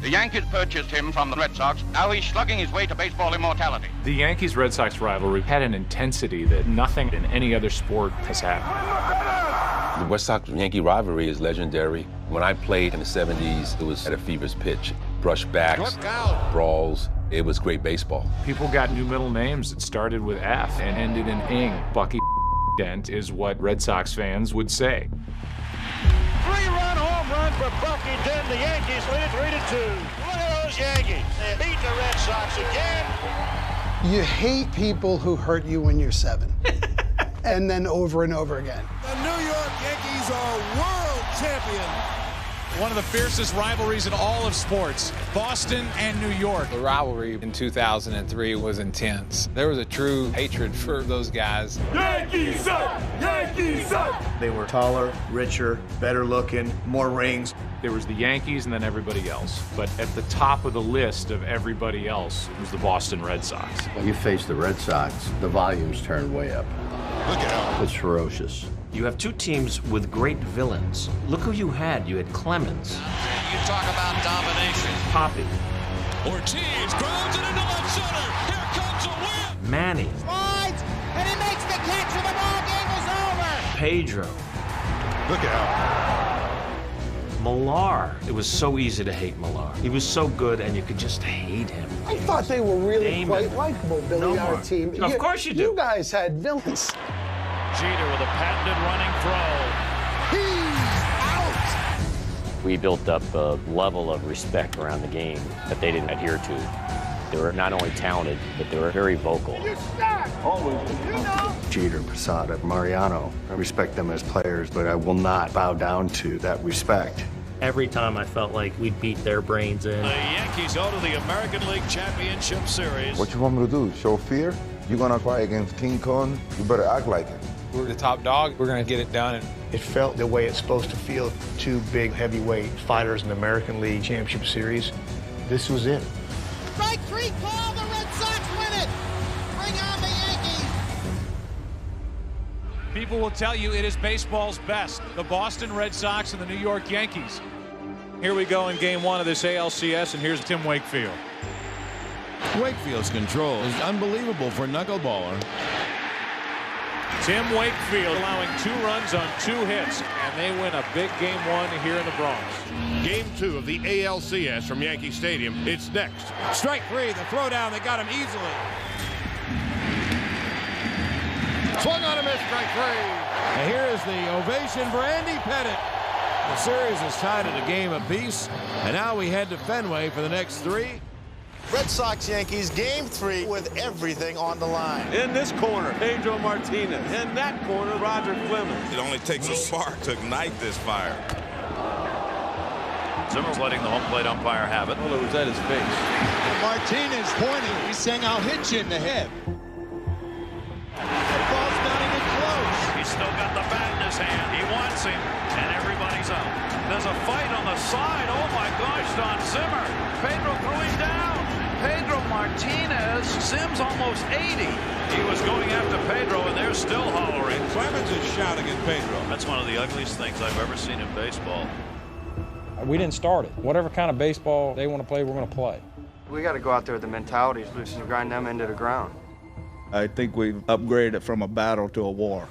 The Yankees purchased him from the Red Sox. Now he's slugging his way to baseball immortality. The Yankees-Red Sox rivalry had an intensity that nothing in any other sport has had. The Red Sox-Yankee rivalry is legendary. When I played in the 70s, it was at a fever's pitch. Brushbacks, brawls. It was great baseball. People got new middle names that started with F and ended in ing. Bucky Dent is what Red Sox fans would say. Three-run home run for Bucky Dent. The Yankees lead 3-2. Look at those Yankees. They beat the Red Sox again. You hate people who hurt you when you're 7. And then over and over again. The New York Yankees are world champion. One of the fiercest rivalries in all of sports, Boston and New York. The rivalry in 2003 was intense. There was a true hatred for those guys. Yankees suck! Yankees suck! They were taller, richer, better looking, more rings. There was the Yankees and then everybody else. But at the top of the list of everybody else was the Boston Red Sox. When you face the Red Sox, the volumes turn way up. Look out. It's ferocious. You have two teams with great villains. Look who you had. You had Clemens. You talk about domination. Poppy. Ortiz grounds it into left center. Here comes a win. Manny. Slides, and he makes the catch, and the ball game is over. Pedro. Look out. Millar. It was so easy to hate Millar. He was so good, and you could just hate him. I thought they were really quite likable, Billy, our team. Of course you do. You guys had villains. Jeter with a patented running throw. He's out! We built up a level of respect around the game that they didn't adhere to. They were not only talented, but they were very vocal. Always. Jeter, Posada, Mariano. I respect them as players, but I will not bow down to that respect. Every time I felt like we'd beat their brains in. The Yankees go to the American League Championship Series. What you want me to do? Show fear? You're gonna fight against King Kong? You better act like it. We're the top dog. We're going to get it done. It felt the way it's supposed to feel. Two big heavyweight fighters in the American League Championship Series. This was it. Strike 3 call. The Red Sox win it. Bring on the Yankees. People will tell you it is baseball's best. The Boston Red Sox and the New York Yankees. Here we go in game 1 of this ALCS, and here's Tim Wakefield. Wakefield's control is unbelievable for a knuckleballer. Tim Wakefield allowing 2 runs on 2 hits, and they win a big game 1 here in the Bronx. Game 2 of the ALCS from Yankee Stadium. It's next. Strike 3, the throwdown, they got him easily. Swung on a miss, strike 3. And here is the ovation for Andy Pettitte. The series is tied at a game apiece, and now we head to Fenway for the next 3. Red Sox-Yankees, Game 3 with everything on the line. In this corner, Pedro Martinez. In that corner, Roger Clemens. It only takes a spark to ignite this fire. Zimmer's letting the home plate umpire have it. Well, it was at his face. Martinez pointing. He's saying, I'll hit you in the head. The ball's not even close. He's still got the bat in his hand. He wants him, and everybody's out. There's a fight on the side. Oh, my gosh, Don Zimmer. Pedro threw him down. Pedro Martinez, Sims almost 80. He was going after Pedro, and they're still hollering. Clemens is shouting at Pedro. That's one of the ugliest things I've ever seen in baseball. We didn't start it. Whatever kind of baseball they want to play, we're going to play. We got to go out there with the mentality to grind them into the ground. I think we've upgraded from a battle to a war.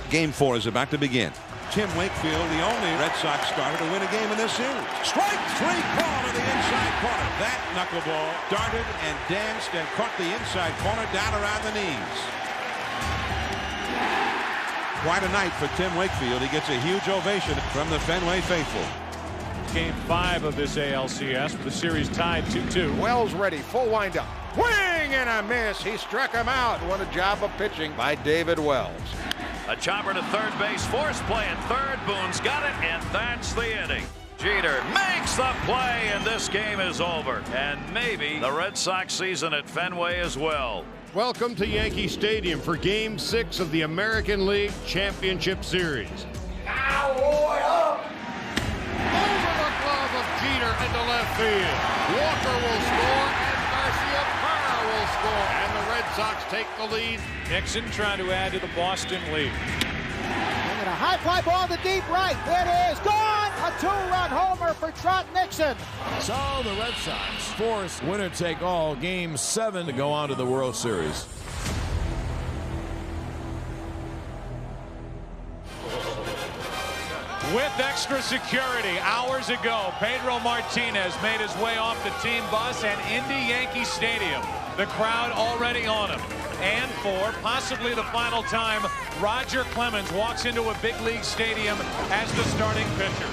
Game 4 is about to begin. Tim Wakefield, the only Red Sox starter to win a game in this series. Strike 3 call to the inside corner. That knuckleball darted and danced and caught the inside corner down around the knees. Quite a night for Tim Wakefield. He gets a huge ovation from the Fenway faithful. Game 5 of this ALCS with the series tied 2-2. Wells ready, full windup. Swing and a miss. He struck him out. What a job of pitching by David Wells. A chopper to third base, force play at third. Boone's got it, and that's the inning. Jeter makes the play, and this game is over. And maybe the Red Sox season at Fenway as well. Welcome to Yankee Stadium for Game 6 of the American League Championship Series. Cowboy up! Over the glove of Jeter into left field. Walker will score, and Garcia Parra will score. And the Red Sox take the lead. Nixon trying to add to the Boston lead. And And a high fly ball to deep right. It is gone. A 2-run homer for Trot Nixon. So the Red Sox force winner-take-all Game 7 to go on to the World Series. With extra security, hours ago, Pedro Martinez made his way off the team bus and into Yankee Stadium. The crowd already on him. And for possibly the final time, Roger Clemens walks into a big league stadium as the starting pitcher.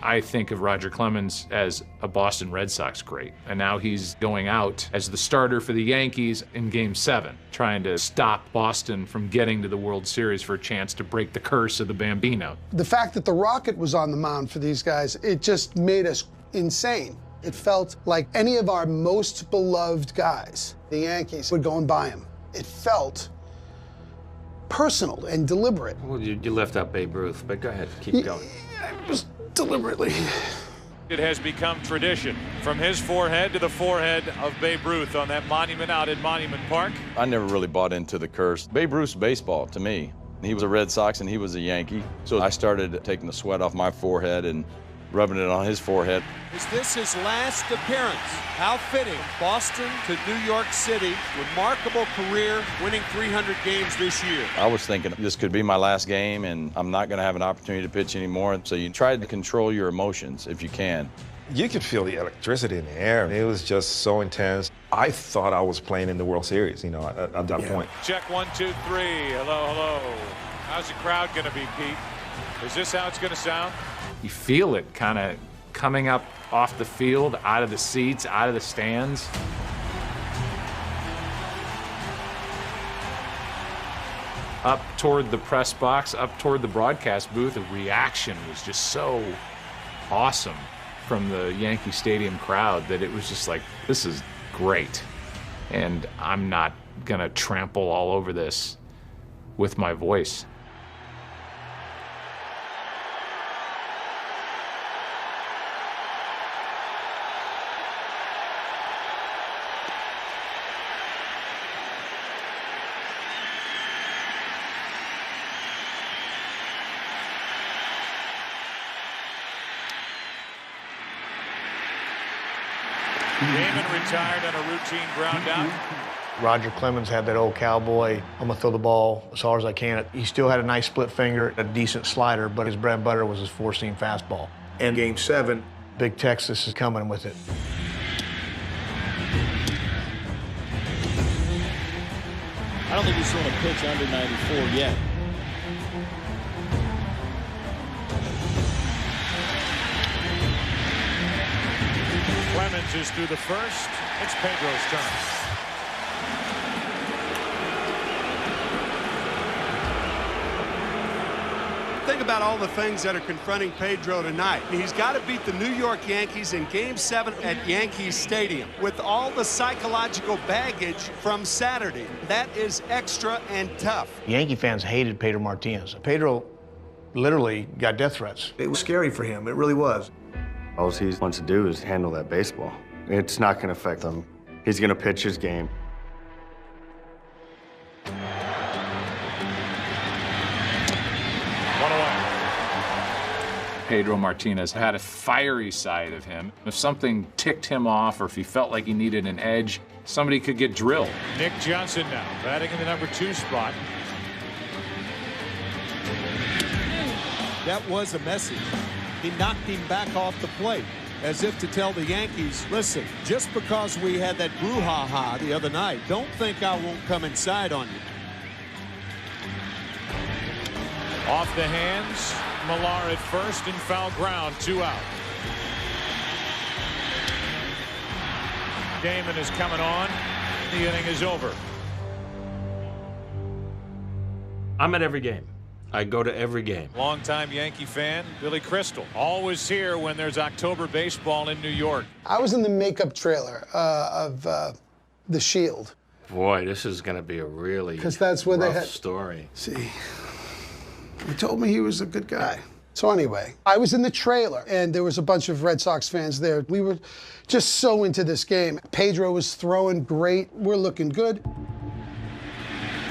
I think of Roger Clemens as a Boston Red Sox great, and now he's going out as the starter for the Yankees in Game 7, trying to stop Boston from getting to the World Series for a chance to break the curse of the Bambino. The fact that the Rocket was on the mound for these guys, it just made us insane. It felt like any of our most beloved guys, the Yankees, would go and buy him. It felt personal and deliberate. Well, you left out Babe Ruth, but go ahead, keep going. Just deliberately. It has become tradition, from his forehead to the forehead of Babe Ruth on that monument out at Monument Park. I never really bought into the curse. Babe Ruth's baseball to me. He was a Red Sox and he was a Yankee. So I started taking the sweat off my forehead and rubbing it on his forehead. Is this his last appearance? How fitting. Boston to New York City. Remarkable career, winning 300 games this year. I was thinking this could be my last game and I'm not going to have an opportunity to pitch anymore. So you try to control your emotions if you can. You could feel the electricity in the air. It was just so intense. I thought I was playing in the World Series, at that point. Check 1, 2, 3. Hello, hello. How's the crowd going to be, Pete? Is this how it's going to sound? You feel it kind of coming up off the field, out of the seats, out of the stands. Up toward the press box, up toward the broadcast booth, the reaction was just so awesome from the Yankee Stadium crowd that it was just like, this is great. And I'm not going to trample all over this with my voice. Damon retired on a routine ground out. Roger Clemens had that old cowboy, I'm gonna throw the ball as hard as I can. He still had a nice split finger, a decent slider, but his bread and butter was his four-seam fastball. And Game 7, Big Texas is coming with it. I don't think he's thrown a pitch under 94 yet. Clemens is through the first. It's Pedro's turn. Think about all the things that are confronting Pedro tonight. He's got to beat the New York Yankees in Game 7 at Yankee Stadium with all the psychological baggage from Saturday. That is extra and tough. Yankee fans hated Pedro Martinez. Pedro literally got death threats. It was scary for him. It really was. All he wants to do is handle that baseball. It's not going to affect him. He's going to pitch his game. Pedro Martinez had a fiery side of him. If something ticked him off or if he felt like he needed an edge, somebody could get drilled. Nick Johnson now batting in the number 2 spot. That was a message. He knocked him back off the plate as if to tell the Yankees, listen, just because we had that brouhaha the other night, don't think I won't come inside on you. Off the hands, Millar at first and foul ground, 2 out. Damon is coming on. The inning is over. I'm at every game. I go to every game. Longtime Yankee fan, Billy Crystal. Always here when there's October baseball in New York. I was in the makeup trailer of The Shield. Boy, this is going to be a really that's where rough they had story. See, he told me he was a good guy. So anyway, I was in the trailer, and there was a bunch of Red Sox fans there. We were just so into this game. Pedro was throwing great. We're looking good.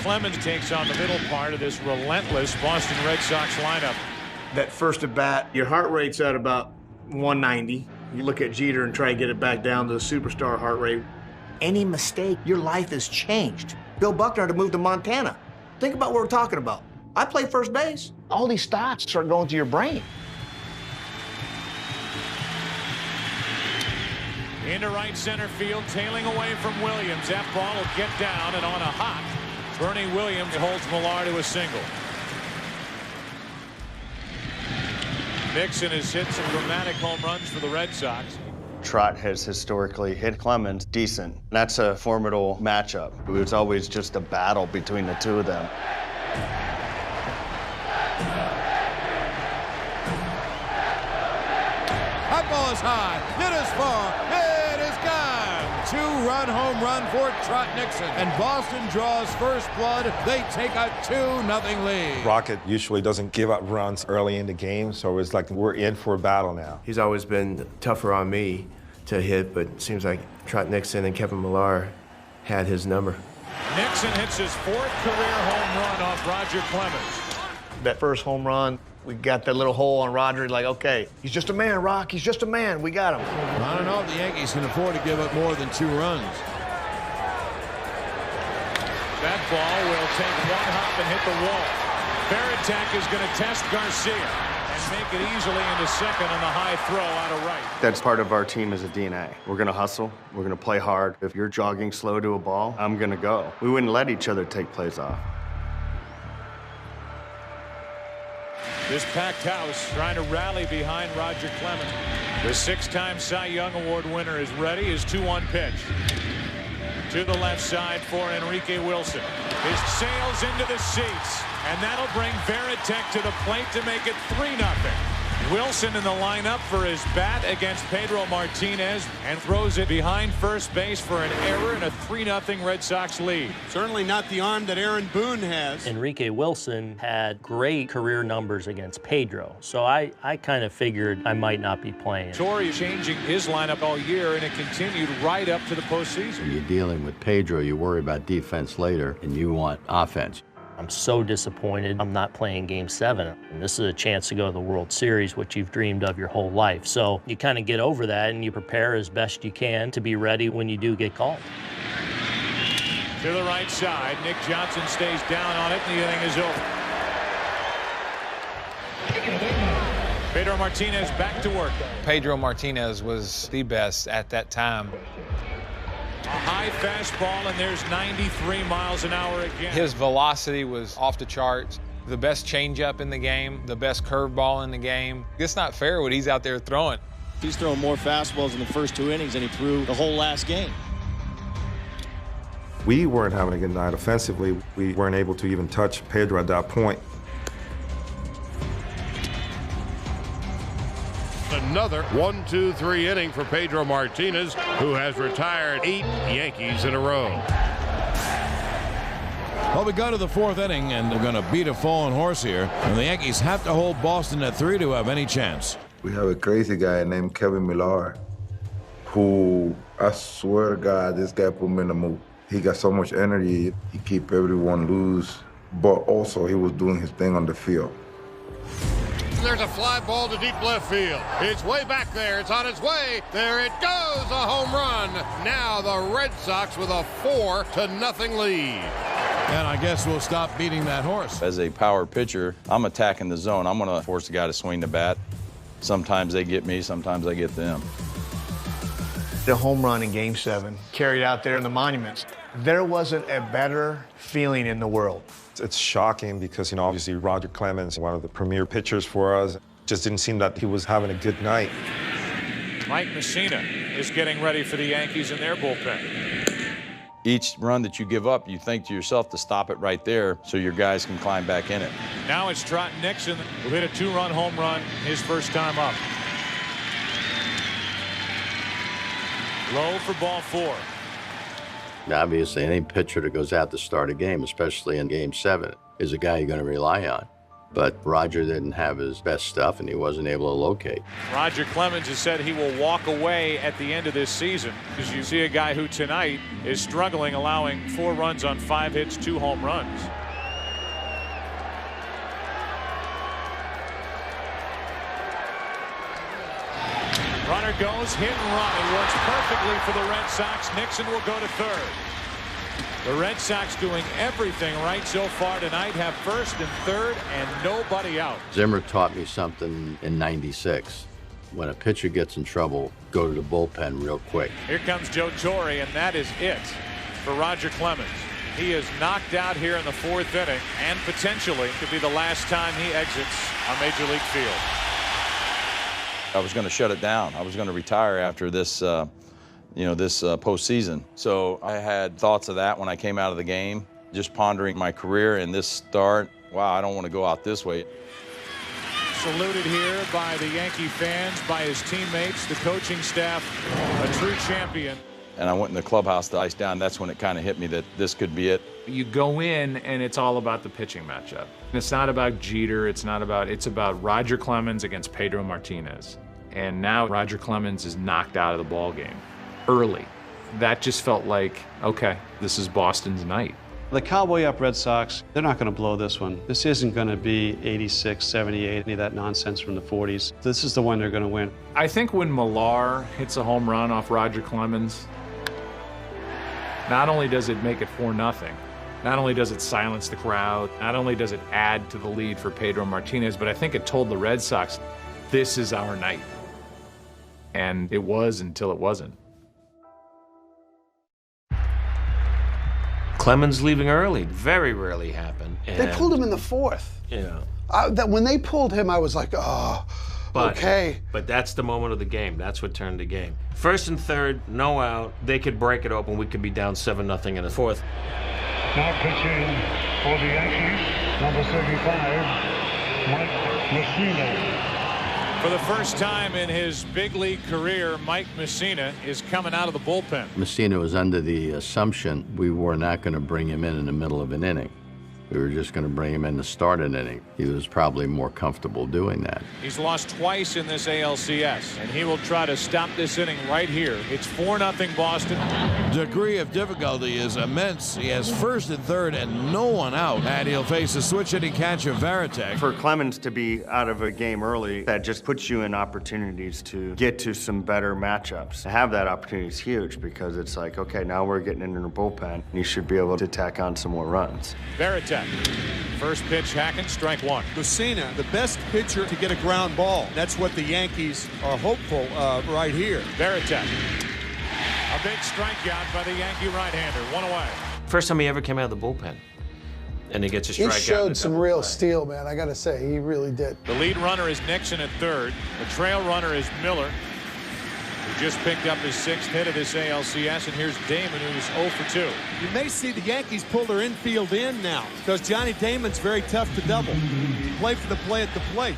Clemens takes on the middle part of this relentless Boston Red Sox lineup. That first at bat, your heart rate's at about 190. You look at Jeter and try to get it back down to the superstar heart rate. Any mistake, your life has changed. Bill Buckner had to move to Montana. Think about what we're talking about. I play first base. All these thoughts start going to your brain. Into right center field, tailing away from Williams. That ball will get down, and on a hop, Bernie Williams holds Millar to a single. Nixon has hit some dramatic home runs for the Red Sox. Trot has historically hit Clemens decent. That's a formidable matchup. It was always just a battle between the two of them. That ball is high. It is far. It is gone. Two-run home run for Trot Nixon. And Boston draws first blood. They take a 2-0 lead. Rocket usually doesn't give up runs early in the game, so it's like we're in for a battle now. He's always been tougher on me to hit, but it seems like Trot Nixon and Kevin Millar had his number. Nixon hits his 4th career home run off Roger Clemens. That first home run, we got that little hole on Roger, like, okay, he's just a man, Rock. He's just a man. We got him. I don't know if the Yankees can afford to give up more than 2 runs. That ball will take one hop and hit the wall. Varitek is going to test Garcia and make it easily into second on the high throw out of right. That's part of our team as a DNA. We're going to hustle. We're going to play hard. If you're jogging slow to a ball, I'm going to go. We wouldn't let each other take plays off. This packed house trying to rally behind Roger Clemens. The 6-time Cy Young Award winner is ready. His 2-1 pitch. To the left side for Enrique Wilson. His sails into the seats. And that'll bring Varitek to the plate to make it 3-0. Wilson in the lineup for his bat against Pedro Martinez and throws it behind first base for an error and a 3-0 Red Sox lead. Certainly not the arm that Aaron Boone has. Enrique Wilson had great career numbers against Pedro, so I kind of figured I might not be playing. Torrey changing his lineup all year, and it continued right up to the postseason. When you're dealing with Pedro, you worry about defense later, and you want offense. I'm so disappointed I'm not playing Game 7. And this is a chance to go to the World Series, which you've dreamed of your whole life. So you kind of get over that and you prepare as best you can to be ready when you do get called. To the right side, Nick Johnson stays down on it, and the inning is over. Pedro Martinez back to work. Pedro Martinez was the best at that time. A high fastball, and there's 93 miles an hour again. His velocity was off the charts. The best changeup in the game, the best curveball in the game. It's not fair what he's out there throwing. He's throwing more fastballs in the first 2 innings than he threw the whole last game. We weren't having a good night offensively. We weren't able to even touch Pedro at that point. Another 1-2-3 inning for Pedro Martinez, who has retired 8 Yankees in a row. Well, we go to the 4th inning, and they're going to beat a fallen horse here. And the Yankees have to hold Boston at 3 to have any chance. We have a crazy guy named Kevin Millar, who, I swear to God, this guy put me in the mood. He got so much energy. He keep everyone loose, but also he was doing his thing on the field. There's a fly ball to deep left field. It's way back there. It's on its way. There it goes, a home run. Now the Red Sox with a 4-0 lead. And I guess we'll stop beating that horse. As a power pitcher, I'm attacking the zone. I'm going to force the guy to swing the bat. Sometimes they get me, sometimes I get them. The home run in Game 7, carried out there in the monuments. There wasn't a better feeling in the world. It's shocking because, obviously Roger Clemens, one of the premier pitchers for us, just didn't seem that he was having a good night. Mike Messina is getting ready for the Yankees in their bullpen. Each run that you give up, you think to yourself to stop it right there so your guys can climb back in it. Now it's Trot Nixon, who hit a 2-run home run his first time up. Low for ball 4. Obviously, any pitcher that goes out to start a game, especially in Game 7, is a guy you're going to rely on. But Roger didn't have his best stuff, and he wasn't able to locate. Roger Clemens has said he will walk away at the end of this season, because you see a guy who tonight is struggling, allowing 4 runs on 5 hits, 2 home runs. Runner goes, hit and run. It works perfectly for the Red Sox. Nixon will go to third. The Red Sox doing everything right so far tonight, have first and third and nobody out. Zimmer taught me something in '96. When a pitcher gets in trouble, go to the bullpen real quick. Here comes Joe Torre, and that is it for Roger Clemens. He is knocked out here in the 4th inning, and potentially could be the last time he exits a Major League field. I was going to shut it down. I was going to retire after this, this postseason. So I had thoughts of that when I came out of the game, just pondering my career and this start. Wow, I don't want to go out this way. Saluted here by the Yankee fans, by his teammates, the coaching staff, a true champion. And I went in the clubhouse to ice down. That's when it kind of hit me that this could be it. You go in and it's all about the pitching matchup. It's not about Jeter, it's about Roger Clemens against Pedro Martinez. And now Roger Clemens is knocked out of the ball game early. That just felt like, okay, this is Boston's night. The Cowboy Up Red Sox, they're not going to blow this one. This isn't going to be 86, 78, any of that nonsense from the 40s. This is the one they're going to win. I think when Millar hits a home run off Roger Clemens, not only does it make it 4-0, not only does it silence the crowd, not only does it add to the lead for Pedro Martinez, but I think it told the Red Sox, this is our night. And it was until it wasn't. Clemens leaving early, very rarely happened. They pulled him in the 4th. Yeah. When they pulled him, I was like, oh, okay. But that's the moment of the game. That's what turned the game. First and third, no out. They could break it open. We could be down 7-0 in the 4th. Now pitching for the Yankees, number 75, Mike Messina. For the first time in his big league career, Mike Messina is coming out of the bullpen. Messina was under the assumption we were not going to bring him in the middle of an inning. We were just going to bring him in to start an inning. He was probably more comfortable doing that. He's lost twice in this ALCS, and he will try to stop this inning right here. It's 4-0 Boston. Degree of difficulty is immense. He has first and third and no one out, and he'll face a switch-hitting catch of Varitek. For Clemens to be out of a game early, that just puts you in opportunities to get to some better matchups. To have that opportunity is huge because it's like, okay, now we're getting into the bullpen, and you should be able to tack on some more runs. Varitek. First pitch, hacking, strike 1. Messina, the best pitcher to get a ground ball. That's what the Yankees are hopeful of right here. Varitek. A big strikeout by the Yankee right-hander. 1 away. First time he ever came out of the bullpen. And he gets a strikeout. He showed some real steel, man. I got to say, he really did. The lead runner is Nixon at third. The trail runner is Miller, who just picked up his 6th hit of this ALCS, and here's Damon, who's 0 for 2. You may see the Yankees pull their infield in now because Johnny Damon's very tough to double. Play for the play at the plate.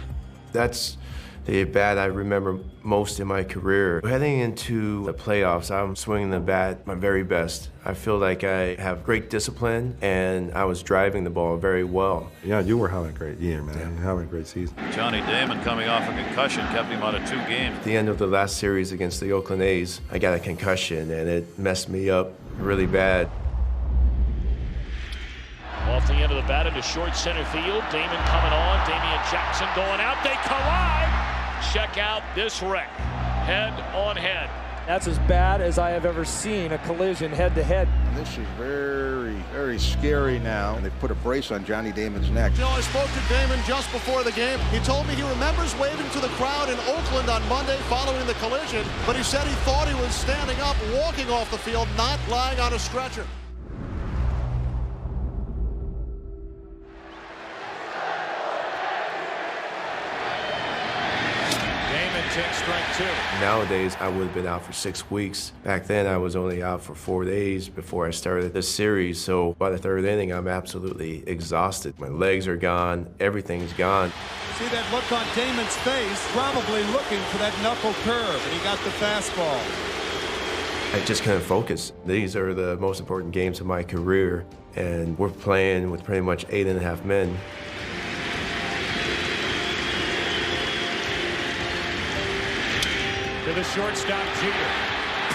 That's the at-bat I remember most in my career. Heading into the playoffs, I'm swinging the bat my very best. I feel like I have great discipline, and I was driving the ball very well. Yeah, you were having a great year, man. You're having a great season. Johnny Damon coming off a concussion kept him out of 2 games. At the end of the last series against the Oakland A's, I got a concussion, and it messed me up really bad. Off the end of the bat into short center field. Damon coming on. Damian Jackson going out. They collide. Check out this wreck. Head on head. That's as bad as I have ever seen a collision head to head. This is very, very scary now. They put a brace on Johnny Damon's neck. You know, I spoke to Damon just before the game. He told me he remembers waving to the crowd in Oakland on Monday following the collision, but he said he thought he was standing up, walking off the field, not lying on a stretcher. Takes strike 2. Nowadays, I would have been out for 6 weeks. Back then, I was only out for 4 days before I started this series. So by the 3rd inning, I'm absolutely exhausted. My legs are gone. Everything's gone. See that look on Damon's face? Probably looking for that knuckle curve, and he got the fastball. I just couldn't focus. These are the most important games of my career, and we're playing with pretty much 8.5 men. to the shortstop, Jeter.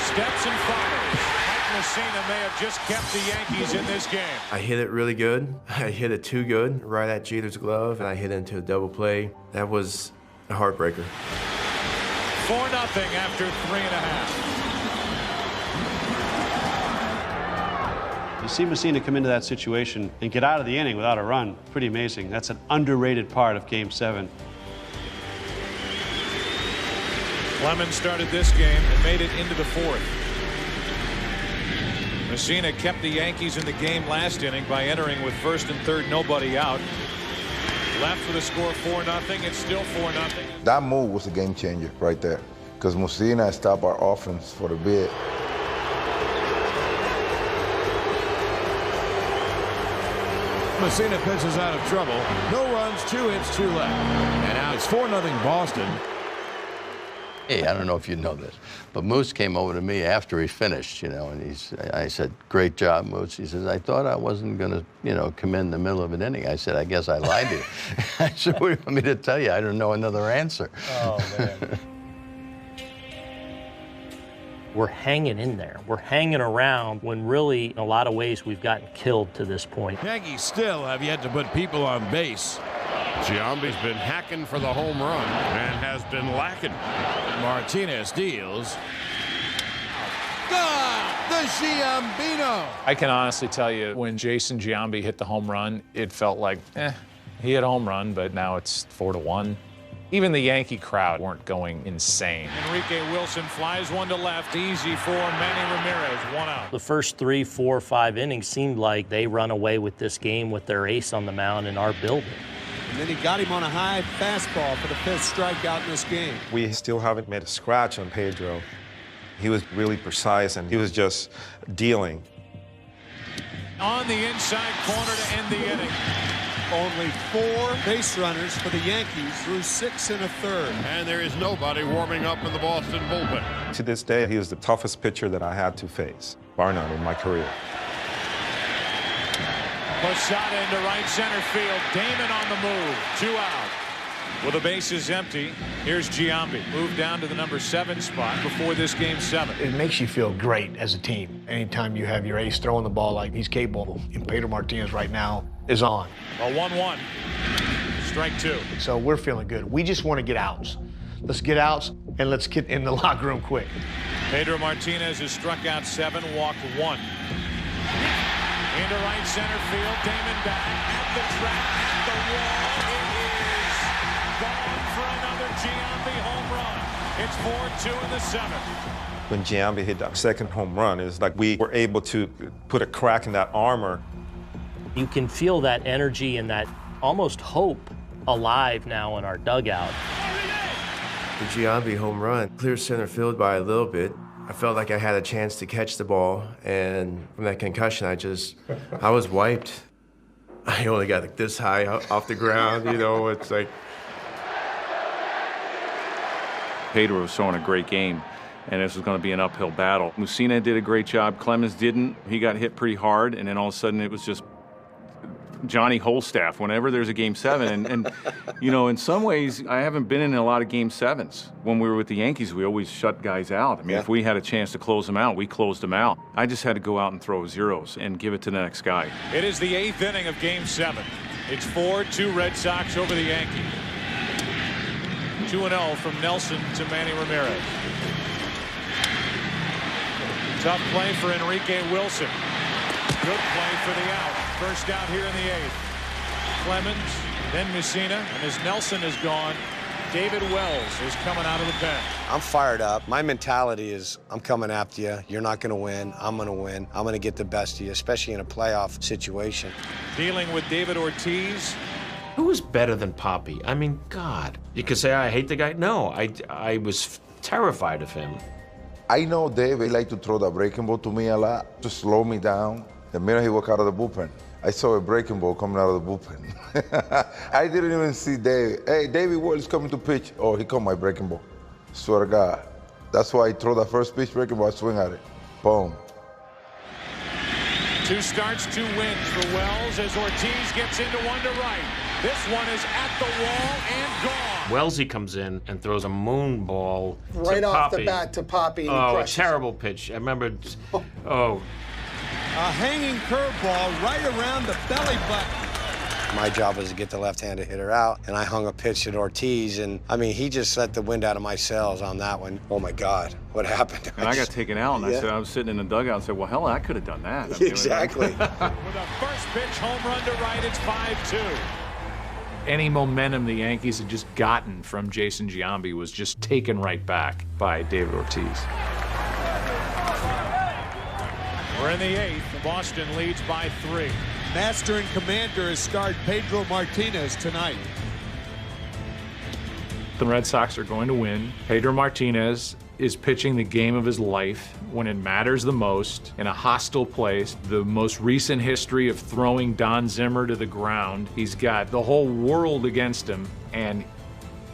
Steps and fires. Mike Messina may have just kept the Yankees in this game. I hit it really good. I hit it too good, right at Jeter's glove, and I hit into a double play. That was a heartbreaker. 4-0 after 3.5. You see Messina come into that situation and get out of the inning without a run. Pretty amazing. That's an underrated part of Game 7. Clemens started this game and made it into the 4th. Messina kept the Yankees in the game last inning by entering with 1st and 3rd, nobody out. Left with a score 4-0. It's still 4-0. That move was a game changer right there, because Messina stopped our offense for a bit. Messina pitches out of trouble. No runs, 2 hits, 2 left. And now it's 4-0 Boston. Hey, I don't know if you know this, but Moose came over to me after he finished, and I said, "Great job, Moose." He says, "I thought I wasn't going to, come in the middle of an inning." I said, "I guess I lied to you." I said, "What do you want me to tell you? I don't know another answer." Oh, man. We're hanging in there. We're hanging around when really, in a lot of ways, we've gotten killed to this point. Yankees still have yet to put people on base. Giambi's been hacking for the home run and has been lacking. Martinez deals. God, the Giambino. I can honestly tell you, when Jason Giambi hit the home run, it felt like, he hit a home run, but now it's 4-1. Even the Yankee crowd weren't going insane. Enrique Wilson flies one to left. Easy for Manny Ramirez. 1 out. The first 3, 4, 5 innings seemed like they run away with this game with their ace on the mound in our building. And then he got him on a high fastball for the 5th strikeout in this game. We still haven't made a scratch on Pedro. He was really precise, and he was just dealing. On the inside corner to end the inning. Only 4 base runners for the Yankees through 6 1/3. And there is nobody warming up in the Boston bullpen. To this day, he was the toughest pitcher that I had to face, bar none, in my career. Posada into right center field. Damon on the move. 2 out. With the bases empty, here's Giambi. Moved down to the number 7 spot before this Game 7. It makes you feel great as a team. Anytime you have your ace throwing the ball like he's capable, and Pedro Martinez right now is on. A 1-1. Strike 2. So we're feeling good. We just want to get outs. Let's get outs, and let's get in the locker room quick. Pedro Martinez has struck out 7, walked 1. Into right center field. Damon back at the track, at the wall. It is gone for another Giambi home run. It's 4-2 in the 7th. When Giambi hit that second home run, it's like we were able to put a crack in that armor. You can feel that energy and that almost hope alive now in our dugout. The Giambi home run cleared center field by a little bit. I felt like I had a chance to catch the ball, and from that concussion, I was wiped. I only got like this high off the ground, it's like. Pedro was throwing a great game, and this was going to be an uphill battle. Messina did a great job. Clemens didn't. He got hit pretty hard, and then all of a sudden it was just Johnny Holstaff whenever there's a Game 7. And in some ways, I haven't been in a lot of Game 7s. When we were with the Yankees, we always shut guys out. I mean, if we had a chance to close them out, we closed them out. I just had to go out and throw zeros and give it to the next guy. It is the 8th inning of Game 7. It's 4-2 Red Sox over the Yankees. 2-0 from Nelson to Manny Ramirez. Tough play for Enrique Wilson. Good play for the out. First out here in the 8th. Clemens, then Messina, and as Nelson is gone, David Wells is coming out of the pen. I'm fired up. My mentality is I'm coming after you. You're not going to win. I'm going to win. I'm going to get the best of you, especially in a playoff situation. Dealing with David Ortiz. Who is better than Poppy? I mean, God. You could say I hate the guy. No, I was terrified of him. I know David liked to throw the breaking ball to me a lot to slow me down. The minute he walked out of the bullpen, I saw a breaking ball coming out of the bullpen. I didn't even see David. Hey, David Wall is coming to pitch. Oh, he caught my breaking ball. Swear to God. That's why I throw the first pitch breaking ball, I swing at it. Boom. 2 starts, 2 wins for Wells as Ortiz gets into one to right. This one is at the wall and gone. Wellesley comes in and throws a moon ball Right to off Poppy. the bat to Poppy. And Oh, a crushes terrible pitch. I remember, oh. A hanging curveball right around the belly button. My job was to get the left-handed hitter out, and I hung a pitch at Ortiz, and I mean, he just let the wind out of my sails on that one. Oh my God, what happened? And I got taken out, and Yeah. I said, I was sitting in the dugout and said, well, hell, I could have done that. I mean, Exactly. With a first pitch home run to right, it's 5-2. Any momentum the Yankees had just gotten from Jason Giambi was just taken right back by David Ortiz. We're in the 8th. Boston leads by 3. Master and commander has starred Pedro Martinez tonight. The Red Sox are going to win. Pedro Martinez is pitching the game of his life when it matters the most in a hostile place. The most recent history of throwing Don Zimmer to the ground. He's got the whole world against him, and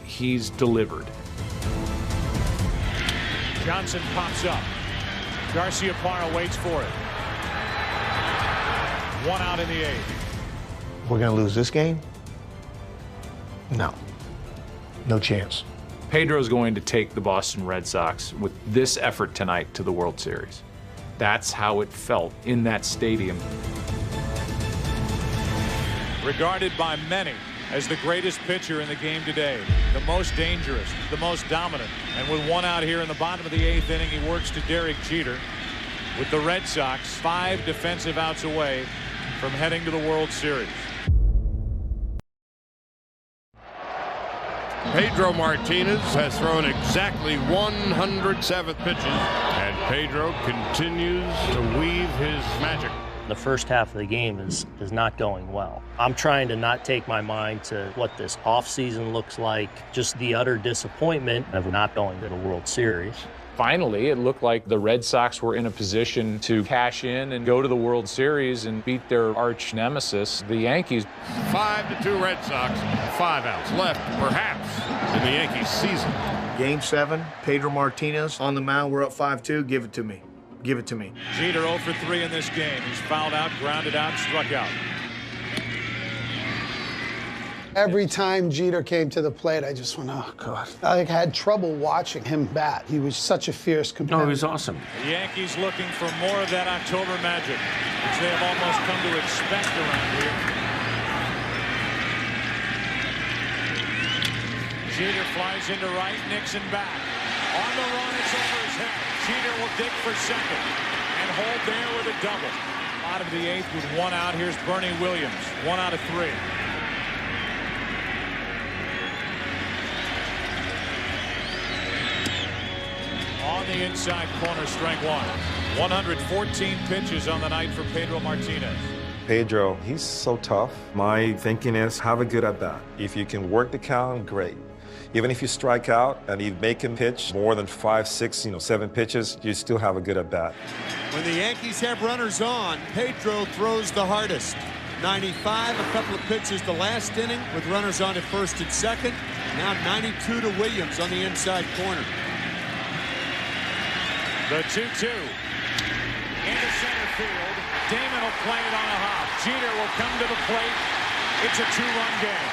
he's delivered. Johnson pops up. Garciaparra waits for it. 1 out in the 8th. We're going to lose this game? No. No chance. Pedro's going to take the Boston Red Sox with this effort tonight to the World Series. That's how it felt in that stadium. Regarded by many as the greatest pitcher in the game today, the most dangerous, the most dominant. And with 1 out here in the bottom of the 8th inning, he works to Derek Jeter. With the Red Sox 5 defensive outs away from heading to the World Series. Pedro Martinez has thrown exactly 107 pitches, and Pedro continues to weave his magic. The first half of the game is not going well. I'm trying to not take my mind to what this offseason looks like, just the utter disappointment of not going to the World Series. Finally, it looked like the Red Sox were in a position to cash in and go to the World Series and beat their arch nemesis, the Yankees. 5-2 Red Sox, 5 outs left, perhaps, in the Yankees season. Game 7, Pedro Martinez on the mound. We're up 5-2. Give it to me. Give it to me. Jeter 0 for 3 in this game. He's fouled out, grounded out, struck out. Every time Jeter came to the plate, I just went, oh, God. I had trouble watching him bat. He was such a fierce competitor. No, he was awesome. The Yankees looking for more of that October magic, which they have almost come to expect around here. Jeter flies into right, Nixon back. On the run, it's over his head. Jeter will dig for second and hold there with a double. Bottom of the 8th with 1 out. Here's Bernie Williams, 1 out of 3. On the inside corner, strike 1. 114 pitches on the night for Pedro Martinez. Pedro, he's so tough. My thinking is have a good at bat. If you can work the count, great. Even if you strike out and you make him pitch more than 5, 6, 7 pitches, you still have a good at bat. When the Yankees have runners on, Pedro throws the hardest. 95, a couple of pitches the last inning with runners on at first and second. Now 92 to Williams on the inside corner. The 2-2 into center field. Damon will play it on a hop. Jeter will come to the plate. It's a 2-run game.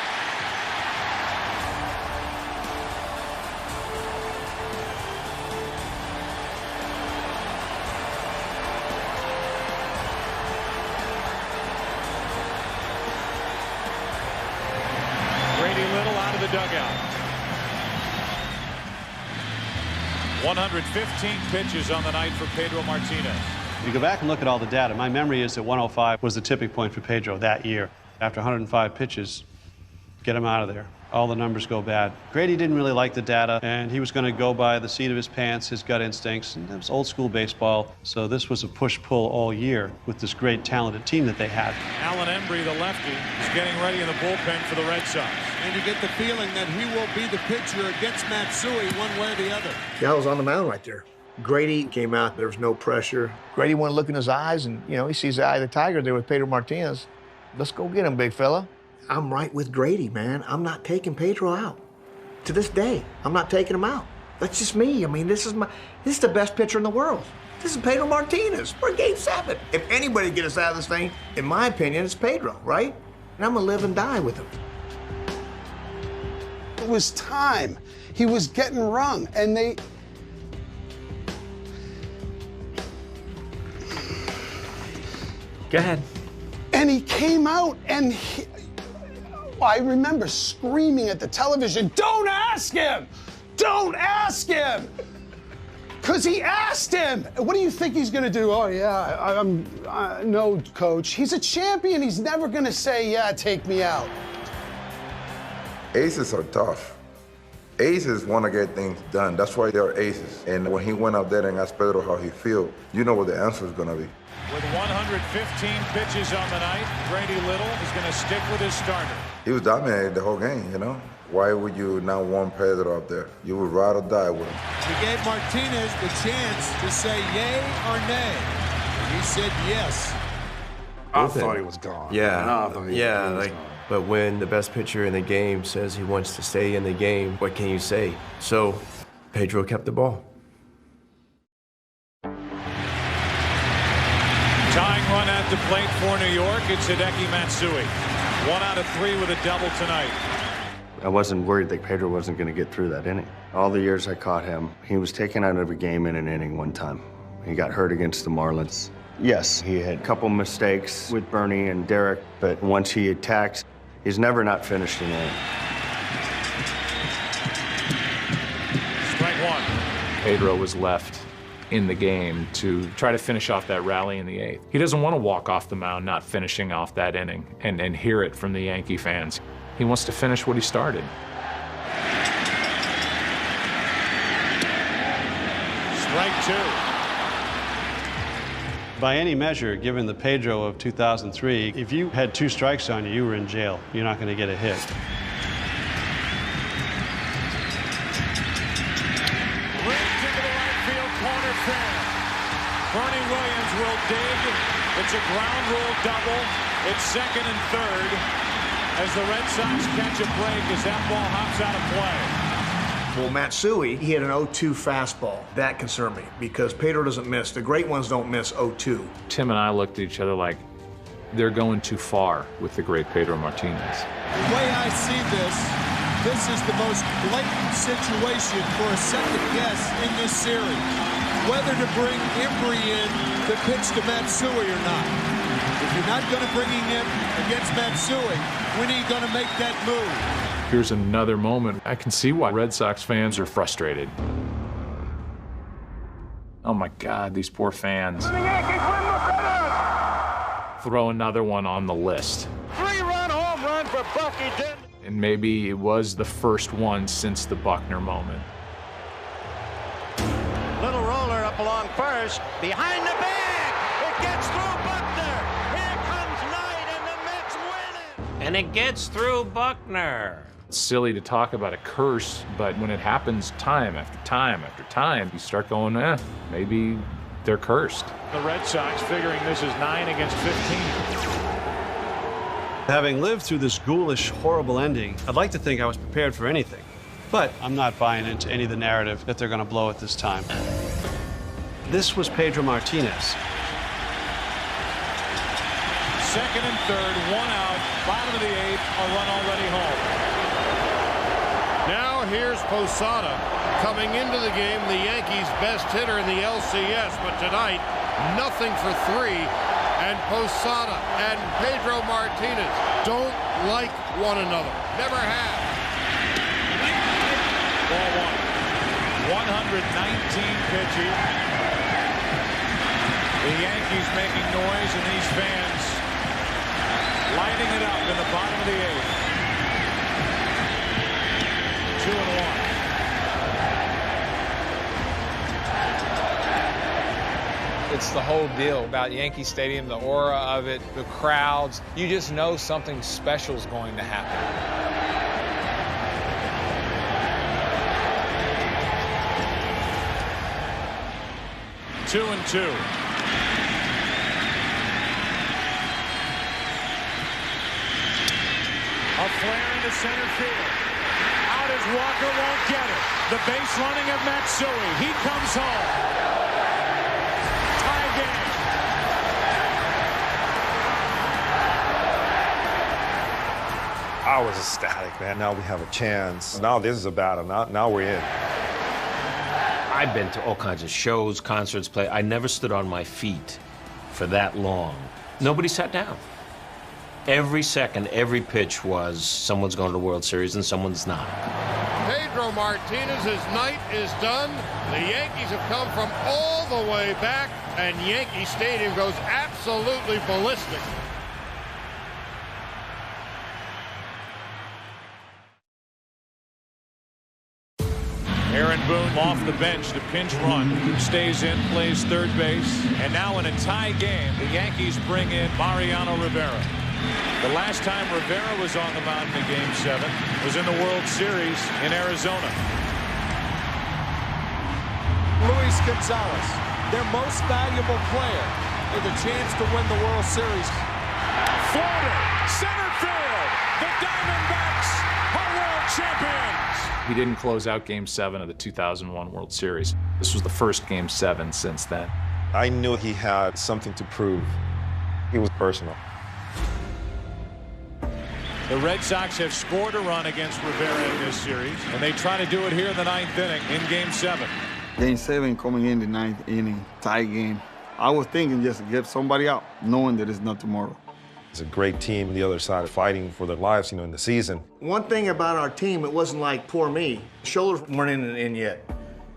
Brady Little out of the dugout. 115 pitches on the night for Pedro Martinez. If you go back and look at all the data, my memory is that 105 was the tipping point for Pedro that year. After 105 pitches, get him out of there. All the numbers go bad. Grady didn't really like the data, and he was going to go by the seat of his pants, his gut instincts, and it was old school baseball. So this was a push-pull all year with this great talented team that they had. Alan Embry, the lefty, is getting ready in the bullpen for the Red Sox. And you get the feeling that he will be the pitcher against Matsui one way or the other. Yeah, I was on the mound right there. Grady came out. There was no pressure. Grady wanted to look in his eyes, and, he sees the eye of the tiger there with Pedro Martinez. Let's go get him, big fella. I'm right with Grady, man. I'm not taking Pedro out. To this day, I'm not taking him out. That's just me. I mean, this is the best pitcher in the world. This is Pedro Martinez. We're Game 7. If anybody get us out of this thing, in my opinion, it's Pedro, right? And I'm gonna live and die with him. It was time. He was getting rung, and they... Go ahead. And he came out, and I remember screaming at the television, "Don't ask him! Don't ask him!" Because he asked him. What do you think he's going to do? Oh, yeah, no, coach. He's a champion. He's never going to say, yeah, take me out. Aces are tough. Aces want to get things done. That's why they're aces. And when he went out there and asked Pedro how he feel, you know what the answer is going to be. With 115 pitches on the night, Grady Little is going to stick with his starter. He was dominating the whole game, you know? Why would you not want Pedro up there? You would rather die with him. He gave Martinez the chance to say yay or nay. And he said yes. I thought he was gone. Yeah, but when the best pitcher in the game says he wants to stay in the game, what can you say? So, Pedro kept the ball. Tying run at the plate for New York, it's Hideki Matsui. 1 out of 3 with a double tonight. I wasn't worried that Pedro wasn't going to get through that inning. All the years I caught him, he was taken out of a game in an inning one time. He got hurt against the Marlins. Yes, he had a couple mistakes with Bernie and Derek, but once he attacks, he's never not finished an inning. Strike 1. Pedro was left in the game to try to finish off that rally in the 8th. He doesn't want to walk off the mound not finishing off that inning and hear it from the Yankee fans. He wants to finish what he started. Strike 2. By any measure, given the Pedro of 2003, if you had 2 strikes on you, you were in jail. You're not going to get a hit. Ripped into the right field corner fair. Bernie Williams will dig. It's a ground rule double. It's 2nd and 3rd. As the Red Sox catch a break as that ball hops out of play. Well, Matsui, he had an 0-2 fastball. That concerned me because Pedro doesn't miss. The great ones don't miss 0-2. Tim and I looked at each other like they're going too far with the great Pedro Martinez. The way I see this is the most blatant situation for a second guess in this series. Whether to bring Embry in to pitch to Matsui or not. If you're not going to bring him in against Matsui, when are you going to make that move? Here's another moment. I can see why Red Sox fans are frustrated. Oh my God, these poor fans. Throw another one on the list. 3-run home run for Bucky Dent. And maybe it was the first one since the Buckner moment. Little roller up along first, behind the bag. It gets through Buckner. Here comes Knight, and the Mets win it. And it gets through Buckner. It's silly to talk about a curse, but when it happens time after time after time, you start going, maybe they're cursed. The Red Sox figuring this is 9 against 15. Having lived through this ghoulish, horrible ending, I'd like to think I was prepared for anything. But I'm not buying into any of the narrative that they're going to blow it this time. This was Pedro Martinez. 2nd and 3rd, 1 out, bottom of the 8th, a run already home. Now here's Posada coming into the game, the Yankees' best hitter in the LCS, but tonight, nothing for 3. And Posada and Pedro Martinez don't like one another. Never have. Ball 1. 119 pitches. The Yankees making noise, and these fans lighting it up in the bottom of the 8th. 2-1. It's the whole deal about Yankee Stadium, the aura of it, the crowds. You just know something special is going to happen. 2-2. A flare into center field. Out as Walker won't get it. The base running of Matsui. He comes home. I was ecstatic, man. Now we have a chance. Now this is a battle. Now we're in. I've been to all kinds of shows, concerts, play. I never stood on my feet for that long. Nobody sat down. Every second, every pitch was someone's going to the World Series and someone's not. Pedro Martinez's night is done. The Yankees have come from all the way back, and Yankee Stadium goes absolutely ballistic. Aaron Boone off the bench, the pinch run, stays in, plays third base. And now in a tie game, the Yankees bring in Mariano Rivera. The last time Rivera was on the mound in Game 7 was in the World Series in Arizona. Luis Gonzalez, their most valuable player, with a chance to win the World Series. Floater, center field. The Diamondbacks are world champions. He didn't close out Game 7 of the 2001 World Series. This was the first Game 7 since then. I knew he had something to prove. It was personal. The Red Sox have scored a run against Rivera in this series, and they try to do it here in the 9th inning in Game 7. Game 7 coming in the 9th inning, tie game. I was thinking just get somebody out, knowing that it's not tomorrow. It's a great team on the other side fighting for their lives, in the season. One thing about our team, it wasn't like poor me. Shoulders weren't in yet.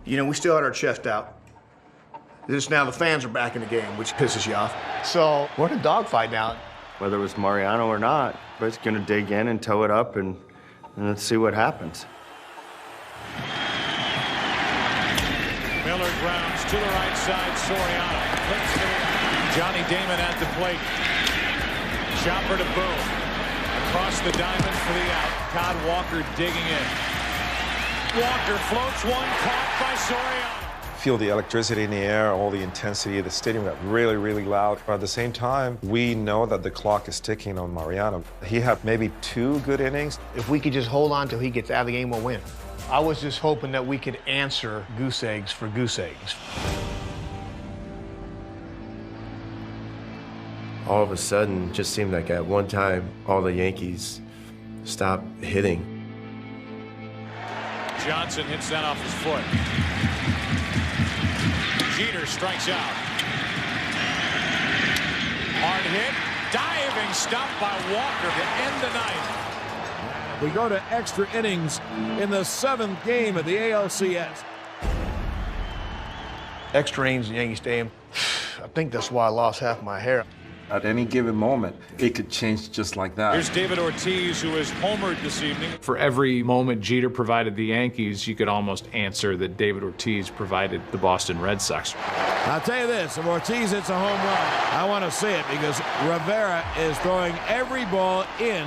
We still had our chest out. Just now the fans are back in the game, which pisses you off. So we're in a dogfight now. Whether it was Mariano or not, but it's going to dig in and tow it up, and let's see what happens. Miller grounds to the right side. Soriano flips to the out. Johnny Damon at the plate. Chopper to Boone. Across the diamond for the out. Todd Walker digging in. Walker floats one, caught by Soriano. Feel the electricity in the air, all the intensity. The stadium got really, really loud. But at the same time, we know that the clock is ticking on Mariano. He had maybe 2 good innings. If we could just hold on till he gets out of the game, we'll win. I was just hoping that we could answer goose eggs for goose eggs. All of a sudden, it just seemed like at one time, all the Yankees stopped hitting. Johnson hits that off his foot. Jeter strikes out. Hard hit. Diving stop by Walker to end the night. We go to extra innings in the 7th game of the ALCS. Extra innings in Yankee Stadium. I think that's why I lost half my hair. At any given moment, it could change just like that. Here's David Ortiz, who has homered this evening. For every moment Jeter provided the Yankees, you could almost answer that David Ortiz provided the Boston Red Sox. I'll tell you this, if Ortiz hits a home run, I want to see it because Rivera is throwing every ball in.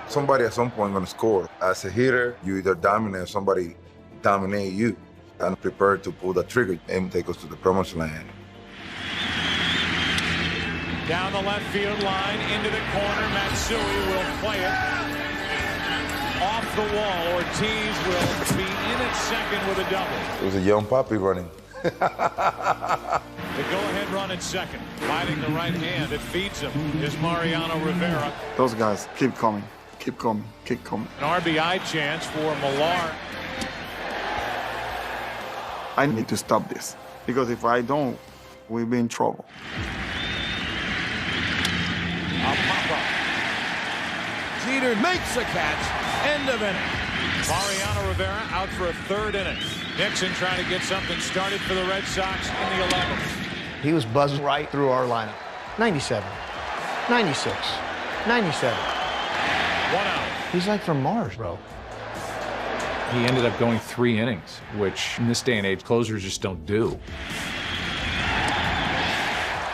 Somebody at some point going to score. As a hitter, you either dominate or somebody dominate you. I'm prepared to pull the trigger and take us to the promised land. Down the left field line, into the corner. Matsui will play it. Off the wall, Ortiz will be in at second with a double. It was a young puppy running. The go-ahead run at second. Fighting the right hand, it feeds him, is Mariano Rivera. Those guys keep coming, keep coming, keep coming. An RBI chance for Millar. I need to stop this, because if I don't, we'll be in trouble. Jeter makes a catch. End of inning. Mariano Rivera out for a 3rd inning. Nixon trying to get something started for the Red Sox in the 11th. He was buzzing right through our lineup. 97, 96, 97. 1 out. He's like from Mars, bro. He ended up going 3 innings, which in this day and age, closers just don't do.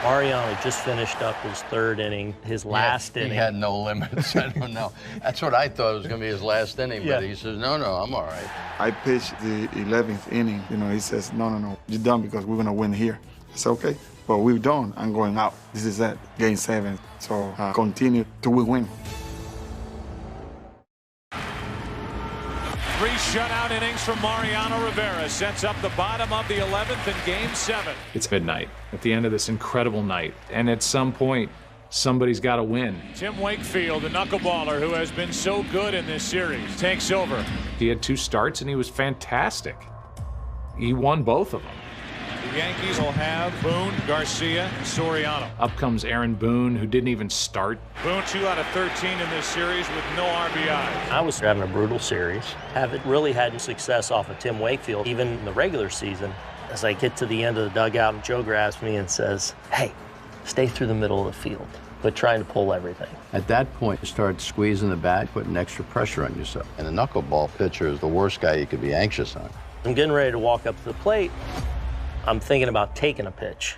Mariano just finished up his 3rd inning, his last inning. He had no limits. I don't know. That's what I thought it was going to be his last inning, but he says, no, I'm all right. I pitched the 11th inning. He says, no, you're done because we're going to win here. It's okay, but we're done. I'm going out. This is it, Game 7. So continue till we win. 3 shutout innings from Mariano Rivera sets up the bottom of the 11th in Game 7. It's midnight at the end of this incredible night, and at some point, somebody's got to win. Tim Wakefield, the knuckleballer who has been so good in this series, takes over. He had 2 starts, and he was fantastic. He won both of them. The Yankees will have Boone, Garcia, and Soriano. Up comes Aaron Boone, who didn't even start. Boone 2 out of 13 in this series with no RBI. I was having a brutal series. Haven't really had success off of Tim Wakefield, even in the regular season. As I get to the end of the dugout, Joe grabs me and says, "Hey, stay through the middle of the field, but trying to pull everything." At that point, you start squeezing the bat, putting extra pressure on yourself. And a knuckleball pitcher is the worst guy you could be anxious on. I'm getting ready to walk up to the plate. I'm thinking about taking a pitch.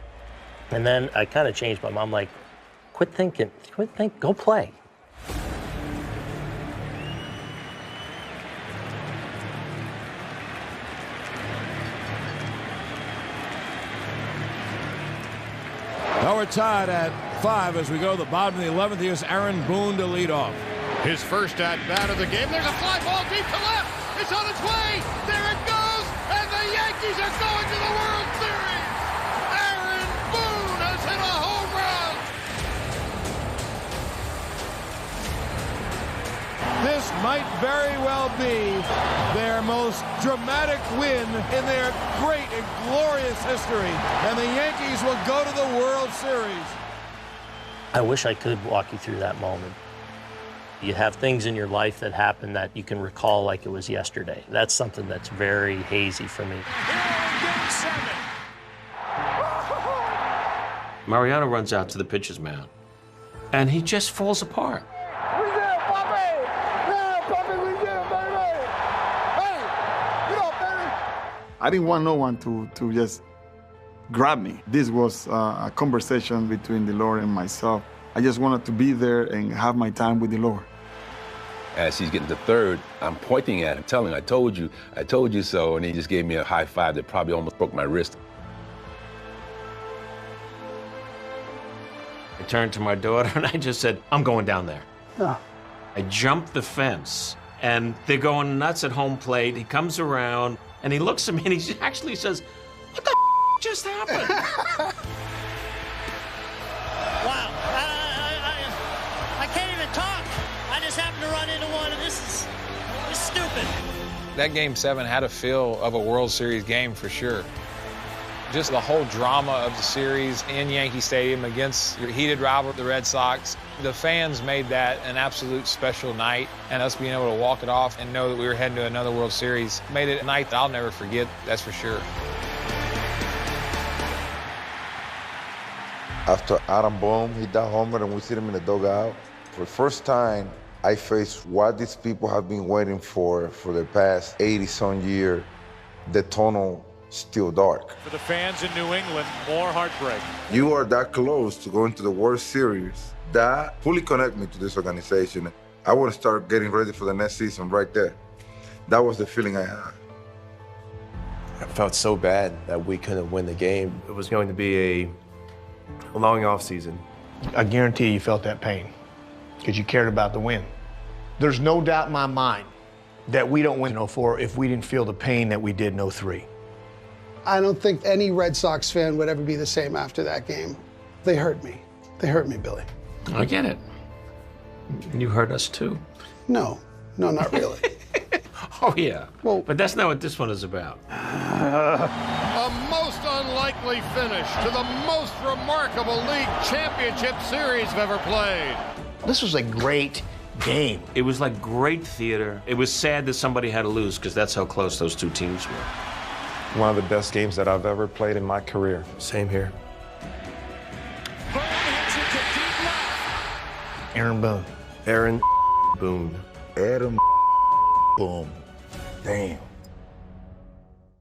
And then I kind of changed my mind. I'm like, quit thinking, go play. Now we're tied at 5 as we go to the bottom of the 11th. Here's Aaron Boone to lead off. His first at-bat of the game. There's a fly ball deep to left. It's on its way. There it goes. And the Yankees are going to the World Series. Aaron Boone has hit a home run. This might very well be their most dramatic win in their great and glorious history. And the Yankees will go to the World Series. I wish I could walk you through that moment. You have things in your life that happen that you can recall like it was yesterday. That's something that's very hazy for me. Mariano runs out to the pitcher's mound, and he just falls apart. I didn't want no one to just grab me. This was a conversation between the Lord and myself. I just wanted to be there and have my time with the Lord. As he's getting to third, I'm pointing at him, telling him, I told you so, and he just gave me a high five that probably almost broke my wrist. I turned to my daughter and I just said, I'm going down there. Oh. I jumped the fence, and they're going nuts at home plate. He comes around, and he looks at me, and he actually says, what the just happened? Wow, I can't even talk. I just happened to run into one, and this is stupid. That Game 7 had a feel of a World Series game for sure. Just the whole drama of the series in Yankee Stadium against your heated rival, the Red Sox. The fans made that an absolute special night, and us being able to walk it off and know that we were heading to another World Series made it a night that I'll never forget, that's for sure. After Aaron Boone hit that homer and we see him in the dugout, for the first time, I faced what these people have been waiting for the past 80-some years, the tunnel still dark. For the fans in New England, more heartbreak. You are that close to going to the World Series. That fully connected me to this organization. I want to start getting ready for the next season right there. That was the feeling I had. I felt so bad that we couldn't win the game. It was going to be a long off season. I guarantee you felt that pain because you cared about the win. There's no doubt in my mind that we don't win in 04 if we didn't feel the pain that we did in 03. I don't think any Red Sox fan would ever be the same after that game. They hurt me. They hurt me, Billy. I get it. You hurt us too. No, not really. Oh, yeah. Well, but that's not what this one is about. A most unlikely finish to the most remarkable league championship series I've ever played. This was a great game. It was like great theater. It was sad that somebody had to lose because that's how close those two teams were. One of the best games that I've ever played in my career. Same here. Aaron Boone. Aaron Boone. Aaron Boone. Damn.